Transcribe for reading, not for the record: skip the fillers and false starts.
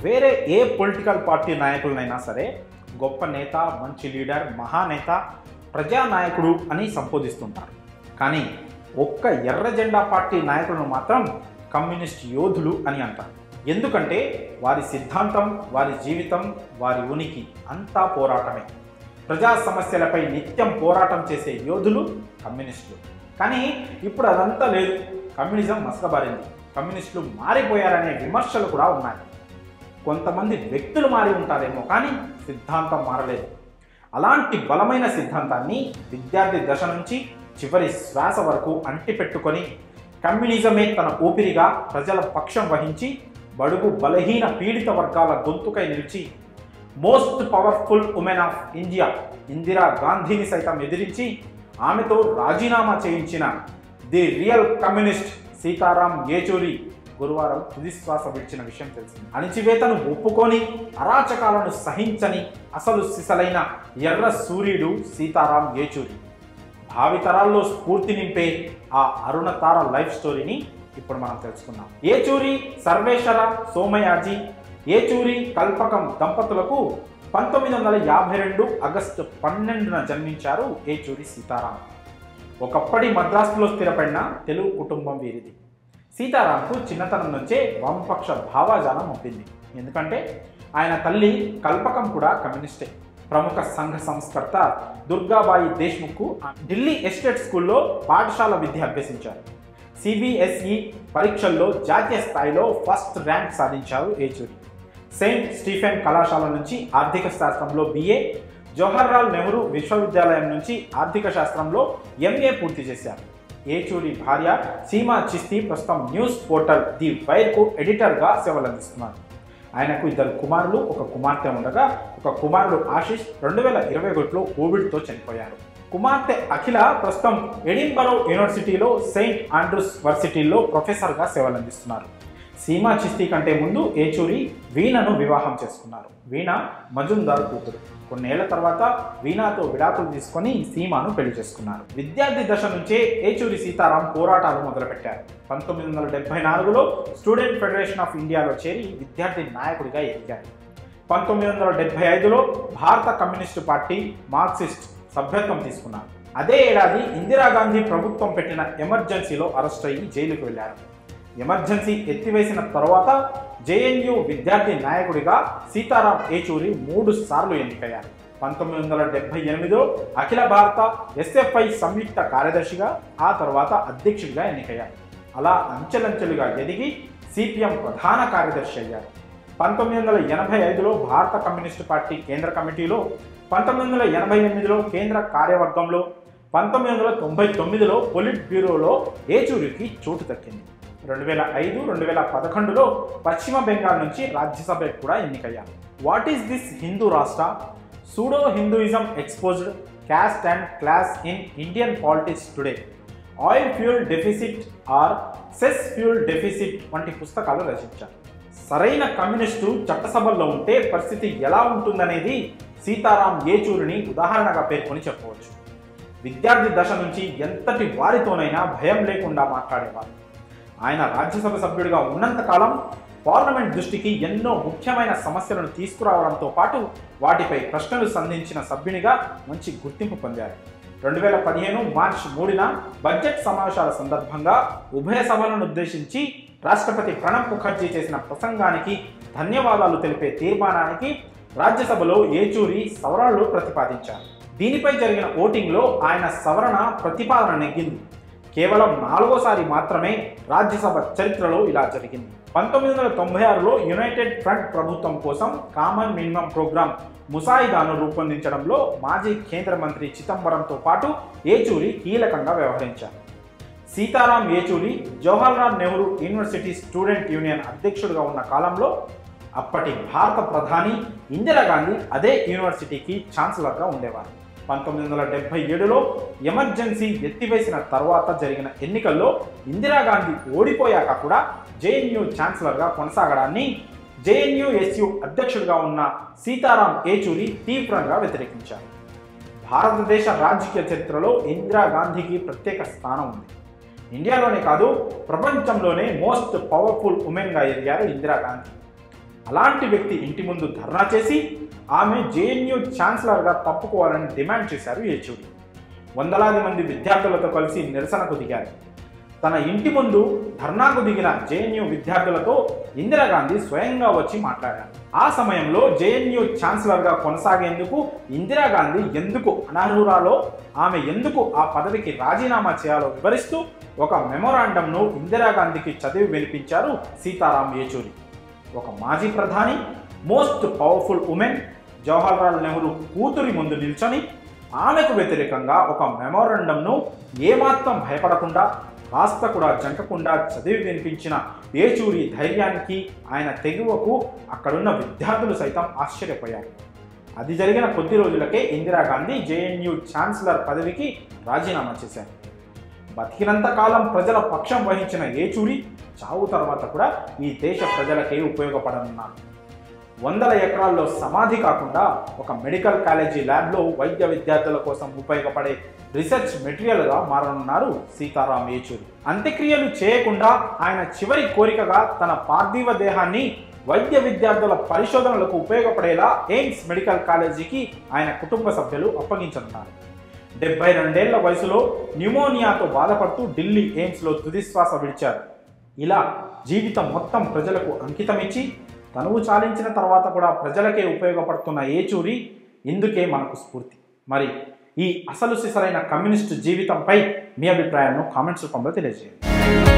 వేరే ఏ political party నాయకులనైనా సరే గొప్ప నేత, మంచి లీడర్, మహానేత, ప్రజానాయకుడు అని సంబోధిస్తుంటారు. కానీ ఒక్క ఎర్ర జెండా పార్టీ నాయకులను మాత్రం కమ్యూనిస్ట్ యోధులు అని అంటారు. ఎందుకంటే వారి సిద్ధాంతం, వారి జీవితం, వారి ఉనికి అంతా పోరాటమే. ప్రజా సమస్యలపై నిత్యం పోరాటం చేసే యోధులు కమ్యూనిస్టులు. కానీ ఇప్పుడు అదంతా లేదు. కమ్యూనిజం మసకబారింది, కమ్యూనిస్టులు మారిపోయారనే విమర్శలు కూడా ఉన్నాయి. కొంతమంది వ్యక్తులు మారి ఉంటారేమో కానీ సిద్ధాంతం మారలేదు. అలాంటి బలమైన సిద్ధాంతాన్ని విద్యార్థి దశ నుంచి చివరి శ్వాస వరకు అంటిపెట్టుకొని కమ్యూనిజమే తన ఊపిరిగా ప్రజల పక్షం వహించి బడుగు బలహీన పీడిత వర్గాల గొంతుకై నిలిచి most powerful women of India Indira గాంధీని సైతం ఎదిరించి ఆమెతో రాజీనామా చేయించిన the real communist Sitaram Yechury గురువారం తుదిశ్వాస విడిచిన విషయం తెలిసింది. అణిచివేతను ఒప్పుకొని అరాచకాలను సహించని అసలు సిసలైన ఎర్ర సూర్యుడు సీతారాం యేచూరి. భావితరాల్లో స్ఫూర్తి నింపే ఆ అరుణతార లైఫ్ స్టోరీని ఇప్పుడు మనం తెలుసుకుందాం. యేచూరి సర్వేశ్వర సోమయాజీ యేచూరి కల్పకం దంపతులకు 1952 ఆగస్టు 12న జన్మించారు యేచూరి సీతారాం. ఒకప్పటి మద్రాసులో స్థిరపడిన తెలుగు కుటుంబం వీరిది. సీతారాంకు చిన్నతనం నుంచే వామపక్ష భావాజాలం మొప్పింది. ఎందుకంటే ఆయన తల్లి కల్పకం కూడా కమ్యూనిస్టే. ప్రముఖ సంఘ సంస్కర్త దుర్గాబాయి దేశ్ముఖ్ ఢిల్లీ ఎస్టేట్ స్కూల్లో పాఠశాల విద్య అభ్యసించారు. సిబిఎస్ఈ పరీక్షల్లో జాతీయ స్థాయిలో ఫస్ట్ ర్యాంక్ సాధించారు యేచూరి. సెయింట్ స్టీఫెన్ కళాశాల నుంచి ఆర్థిక శాస్త్రంలో బిఏ, జవహర్లాల్ నెహ్రూ విశ్వవిద్యాలయం నుంచి ఆర్థిక శాస్త్రంలో ఎంఏ పూర్తి చేశారు. యేచూరి భార్య సీమా చిస్తీ ప్రస్తుతం న్యూస్ పోర్టల్ ది వైర్కు ఎడిటర్గా సేవలందిస్తున్నారు. ఆయనకు 2 కుమారులు, 1 కుమార్తె ఉండగా 1 కుమారుడు ఆశిష్ 2021లో కోవిడ్తో చనిపోయారు. కుమార్తె అఖిల ప్రస్తుతం ఎడిన్బరో యూనివర్సిటీలో సెయింట్ ఆండ్రూస్ వర్సిటీలో ప్రొఫెసర్గా సేవలందిస్తున్నారు. సీమా చిస్తీ కంటే ముందు యేచూరి వీణను వివాహం చేసుకున్నారు. వీణ మజుందార్ కూతురు. కొన్నేళ్ల తర్వాత వీణాతో విడాకులు తీసుకొని సీమాను పెళ్లి చేసుకున్నారు. విద్యార్థి దశ నుంచే యేచూరి సీతారాం పోరాటాలు మొదలుపెట్టారు. 1974లో స్టూడెంట్ ఫెడరేషన్ ఆఫ్ ఇండియాలో చేరి విద్యార్థి నాయకుడిగా ఎదిగారు. 1975లో భారత కమ్యూనిస్టు పార్టీ మార్క్సిస్ట్ సభ్యత్వం తీసుకున్నారు. అదే ఏడాది ఇందిరాగాంధీ ప్రభుత్వం పెట్టిన ఎమర్జెన్సీలో అరెస్ట్ అయ్యి జైలుకు వెళ్లారు. ఎమర్జెన్సీ ఎత్తివేసిన తర్వాత జేఎన్యూ విద్యార్థి నాయకుడిగా సీతారాం యేచూరి 3 సార్లు ఎన్నికయ్యారు. 1978లో అఖిల భారత ఎస్ఎఫ్ఐ సంయుక్త కార్యదర్శిగా, ఆ తర్వాత అధ్యక్షుడిగా ఎన్నికయ్యారు. అలా అంచెలంచెలుగా ఎదిగి సిపిఎం ప్రధాన కార్యదర్శి అయ్యారు. 1985లో భారత కమ్యూనిస్టు పార్టీ కేంద్ర కమిటీలో, 1988లో కేంద్ర కార్యవర్గంలో, 1999లో పొలిట్ బ్యూరోలో యేచూరికి చోటు దక్కింది. 2005, 2011లో పశ్చిమ బెంగాల్ నుంచి రాజ్యసభకు కూడా ఎన్నికయ్యారు. What is this Hindu Rashtra? Pseudo Hinduism exposed, caste and class in Indian politics today, oil fuel deficit or cess fuel deficit వంటి పుస్తకాలు రచించారు. సరైన కమ్యూనిస్టు చట్టసభల్లో ఉంటే పరిస్థితి ఎలా ఉంటుందనేది సీతారాం యేచూరిని ఉదాహరణగా పేర్కొని చెప్పవచ్చు. విద్యార్థి దశ నుంచి ఎంతటి వారితోనైనా భయం లేకుండా మాట్లాడేవారు. ఆయన రాజ్యసభ సభ్యుడిగా ఉన్నంతకాలం పార్లమెంట్ దృష్టికి ఎన్నో ముఖ్యమైన సమస్యలను తీసుకురావడంతో పాటు వాటిపై ప్రశ్నలు సంధించిన సభ్యునిగా మంచి గుర్తింపు పొందారు. 2015 మార్చి 3న బడ్జెట్ సమావేశాల సందర్భంగా ఉభయ సభలను ఉద్దేశించి రాష్ట్రపతి ప్రణబ్ ముఖర్జీ చేసిన ప్రసంగానికి ధన్యవాదాలు తెలిపే తీర్మానానికి రాజ్యసభలో యేచూరి సవరణలు ప్రతిపాదించారు. దీనిపై జరిగిన ఓటింగ్లో ఆయన సవరణ ప్రతిపాదన నెగ్గింది. కేవలం 4వసారి మాత్రమే రాజ్యసభ చరిత్రలో ఇలా జరిగింది. 1996లో యునైటెడ్ ఫ్రంట్ ప్రభుత్వం కోసం కామన్ మినిమం ప్రోగ్రామ్ ముసాయిదాను రూపొందించడంలో మాజీ కేంద్ర మంత్రి చిదంబరంతో పాటు యేచూరి కీలకంగా వ్యవహరించారు. Sitaram Yechury Jawaharlal Nehru university student union అధ్యక్షుడిగా ఉన్న కాలంలో అప్పటి భారత ప్రధాని ఇందిరాగాంధీ అదే యూనివర్సిటీకి ఛాన్సలర్గా ఉండేవారు. 1977లో ఎమర్జెన్సీ ఎత్తివేసిన తర్వాత జరిగిన ఎన్నికల్లో ఇందిరాగాంధీ ఓడిపోయాక కూడా జేఎన్యూ ఛాన్సలర్గా కొనసాగడాన్ని జేఎన్యూఎస్యు అధ్యక్షుడిగా ఉన్న సీతారాం యేచూరి తీవ్రంగా వ్యతిరేకించారు. భారతదేశ రాజకీయ చరిత్రలో ఇందిరాగాంధీకి ప్రత్యేక స్థానం ఉంది. ఇండియాలోనే కాదు, ప్రపంచంలోనే మోస్ట్ పవర్ఫుల్ ఉమెన్గా ఎదిగారు ఇందిరాగాంధీ. అలాంటి వ్యక్తి ఇంటి ముందు ధర్నా చేసి ఆమె జేఎన్యూ ఛాన్సలర్గా తప్పుకోవాలని డిమాండ్ చేశారు యేచూరి. వందలాది మంది విద్యార్థులతో కలిసి నిరసనకు దిగారు. తన ఇంటి ముందు ధర్నాకు దిగిన జేఎన్యూ విద్యార్థులతో ఇందిరాగాంధీ స్వయంగా వచ్చి మాట్లాడారు. ఆ సమయంలో జేఎన్యూ ఛాన్సలర్గా కొనసాగేందుకు ఇందిరాగాంధీ ఎందుకు అనర్హురాలో, ఆమె ఎందుకు ఆ పదవికి రాజీనామా చేయాలో వివరిస్తూ ఒక మెమొరాండంను ఇందిరాగాంధీకి చదివి వినిపించారు సీతారాం యేచూరి. ఒక మాజీ ప్రధాని, most powerful women Jawaharlal Nehru కూతురి ముందు నిల్చొని ఆమెకు వ్యతిరేకంగా ఒక మెమొరాండంను ఏమాత్రం భయపడకుండా, కాస్త కూడా జంకకుండా చదివి వినిపించిన యేచూరి ధైర్యానికి, ఆయన తెగువకు అక్కడున్న విద్యార్థులు సైతం ఆశ్చర్యపోయారు. అది జరిగిన కొద్ది రోజులకే ఇందిరాగాంధీ జేఎన్యూ ఛాన్సలర్ పదవికి రాజీనామా చేశారు. బతికినంత కాలం ప్రజల పక్షం వహించిన యేచూరి చావు తర్వాత కూడా ఈ దేశ ప్రజలకే ఉపయోగపడనున్నారు. వందల ఎకరాల్లో సమాధి కాకుండా ఒక మెడికల్ కాలేజీ ల్యాబ్లో వైద్య విద్యార్థుల కోసం ఉపయోగపడే రీసెర్చ్ మెటీరియల్గా మారనున్నారు సీతారాం యేచూరి. అంత్యక్రియలు చేయకుండా ఆయన చివరి కోరికగా తన పార్థివ దేహాన్ని వైద్య విద్యార్థుల పరిశోధనలకు ఉపయోగపడేలా ఎయిమ్స్ మెడికల్ కాలేజీకి ఆయన కుటుంబ సభ్యులు అప్పగించనున్నారు. 72 వయసులో న్యూమోనియాతో బాధపడుతూ ఢిల్లీ ఎయిమ్స్లో తుదిశ్వాస విడిచారు. ఇలా జీవితం మొత్తం ప్రజలకు అంకితమిచ్చి తనువు చాలించిన తర్వాత కూడా ప్రజలకే ఉపయోగపడుతున్న యేచూరి ఇందుకే మనకు స్ఫూర్తి. మరి ఈ అసలు సిసలైన కమ్యూనిస్టు జీవితంపై మీ అభిప్రాయాలను కామెంట్స్ రూపంలో తెలియజేయండి.